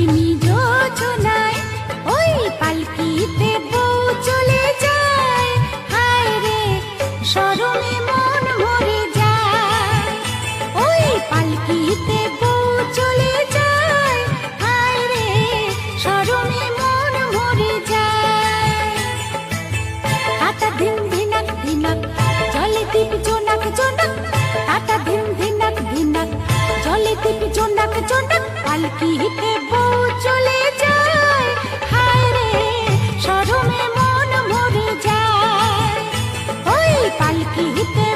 আসেনি যোজনায়, ওই পালকিতে বউ চলে যায়। হায় রে শরমে মন মরে যায়, ওই পালকিতে বউ চলে যায়। হায় রে শরমে মন মরে যায়। টাটা ধিন ধিনাক ধিনাক জলে দীপ জোনাক জোনাক, টাটা ধিন ধিনাক ধিনাক জলে দীপ জোনাক জোনাক, পালকিতে বউ চলে যায়। হায় রে শরমে মন মরে যায়, ওই পালকিতে